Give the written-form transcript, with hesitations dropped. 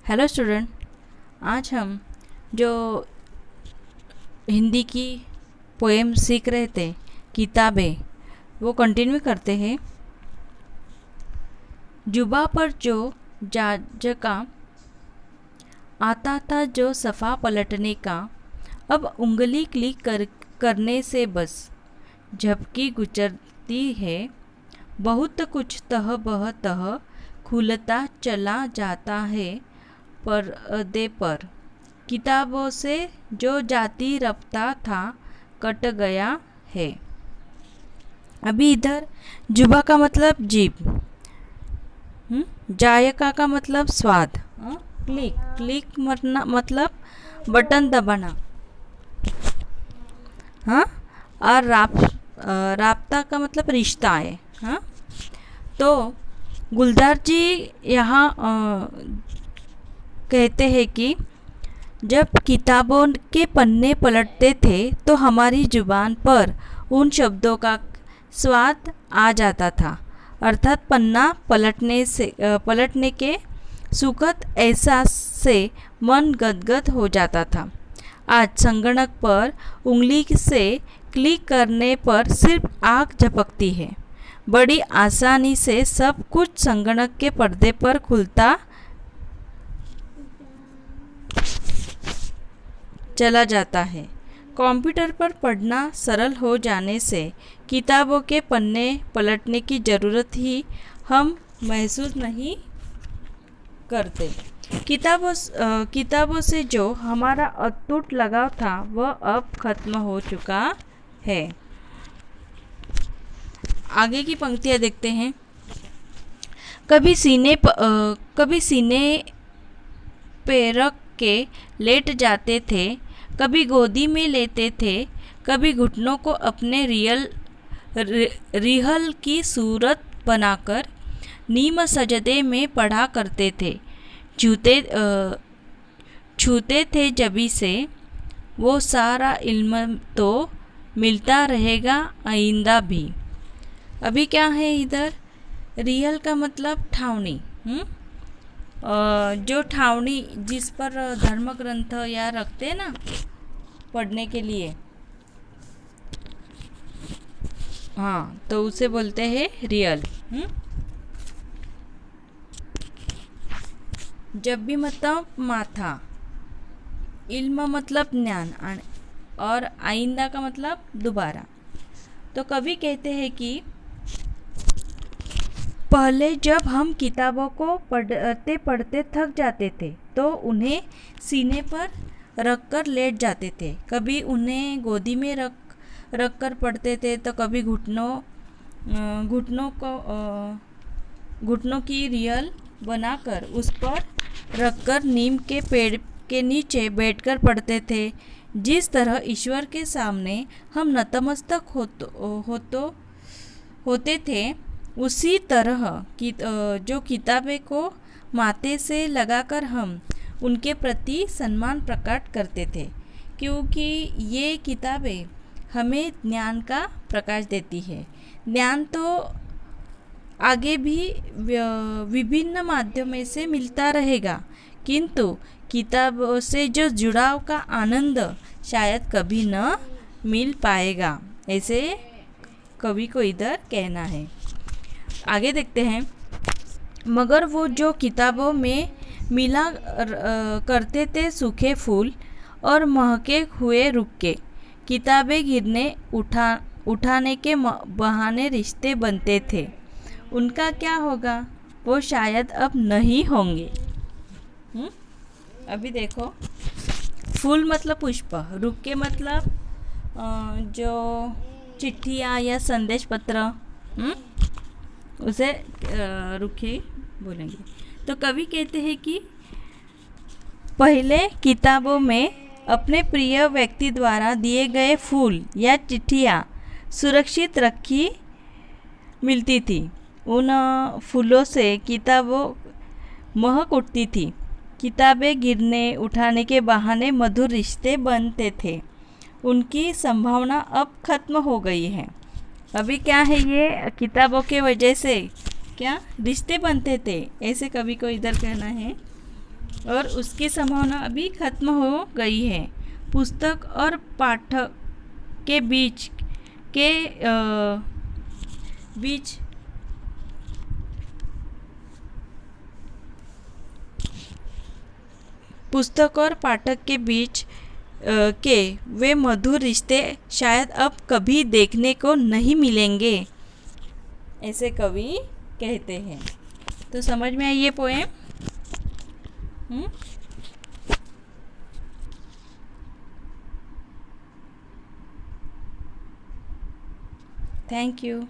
Hello student. आज हम जो हिंदी की पोएम सीख रहे थे, किताबें, वो कंटिन्यू करते हैं। जुबा पर जो जाजका आता था, जो सफ़ा पलटने का, अब उंगली करने से बस झपकी गुजरती है। बहुत कुछ तह बह तह खुलता चला जाता है पर्दे पर। किताबों से जो जाती रफ्ता था, कट गया है। अभी इधर जुबा का मतलब जीभ, जायका का मतलब स्वाद, क्लिक क्लिक मतलब बटन दबाना, हाँ, और राब्ता का मतलब रिश्ता है। हाँ, तो गुलजार जी यहाँ कहते हैं कि जब किताबों के पन्ने पलटते थे तो हमारी जुबान पर उन शब्दों का स्वाद आ जाता था, अर्थात पन्ना पलटने के सुखद एहसास से मन गदगद हो जाता था। आज संगणक पर उंगली से क्लिक करने पर सिर्फ आँख झपकती है। बड़ी आसानी से सब कुछ संगणक के पर्दे पर खुलता चला जाता है। कंप्यूटर पर पढ़ना सरल हो जाने से किताबों के पन्ने पलटने की ज़रूरत ही हम महसूस नहीं करते। किताबों से जो हमारा अटूट लगाव था, वह अब खत्म हो चुका है। आगे की पंक्तियाँ देखते हैं। कभी सीने पे रख के लेट जाते थे, कभी गोदी में लेते थे, कभी घुटनों को अपने रिहल की सूरत बनाकर नीम सजदे में पढ़ा करते थे। छूते थे जबी से वो सारा इल्म तो मिलता रहेगा आइंदा भी। अभी क्या है इधर, रिहल का मतलब ठावनी, जो ठावनी जिस पर धर्म ग्रंथ या रखते हैं ना पढ़ने के लिए, हाँ, तो उसे बोलते हैं रियल। जब भी मतलब माथा, इल्म मतलब ज्ञान, और आइंदा का मतलब दोबारा। तो कभी कहते हैं कि पहले जब हम किताबों को पढ़ते पढ़ते थक जाते थे तो उन्हें सीने पर रखकर लेट जाते थे, कभी उन्हें गोदी में रख कर पढ़ते थे, तो कभी घुटनों की रियल बनाकर उस पर रखकर नीम के पेड़ के नीचे बैठकर पढ़ते थे। जिस तरह ईश्वर के सामने हम नतमस्तक होते थे, उसी तरह जो किताबें को माथे से लगाकर हम उनके प्रति सम्मान प्रकट करते थे, क्योंकि ये किताबें हमें ज्ञान का प्रकाश देती है। ज्ञान तो आगे भी विभिन्न माध्यमों से मिलता रहेगा, किंतु किताबों से जो जुड़ाव का आनंद शायद कभी न मिल पाएगा, ऐसे कवि को इधर कहना है। आगे देखते हैं। मगर वो जो किताबों में मिला करते थे सूखे फूल और महके हुए रुक्के, किताबें गिरने उठाने के बहाने रिश्ते बनते थे, उनका क्या होगा? वो शायद अब नहीं होंगे। अभी देखो, फूल मतलब पुष्प, रुक्के मतलब जो चिट्ठियाँ या संदेश पत्र, उसे रुखे बोलेंगे। तो कवि कहते हैं कि पहले किताबों में अपने प्रिय व्यक्ति द्वारा दिए गए फूल या चिट्ठियाँ सुरक्षित रखी मिलती थी। उन फूलों से किताबों महक उठती थी। किताबें गिरने उठाने के बहाने मधुर रिश्ते बनते थे, उनकी संभावना अब खत्म हो गई है। अभी क्या है, ये किताबों के वजह से क्या रिश्ते बनते थे, ऐसे कवि को इधर कहना है। और उसकी संभावना अभी खत्म हो गई है। पुस्तक और पाठक के के बीच पुस्तक और पाठक के बीच के वे मधुर रिश्ते शायद अब कभी देखने को नहीं मिलेंगे, ऐसे कवि कहते हैं। तो समझ में आई ये पोएम? Thank you.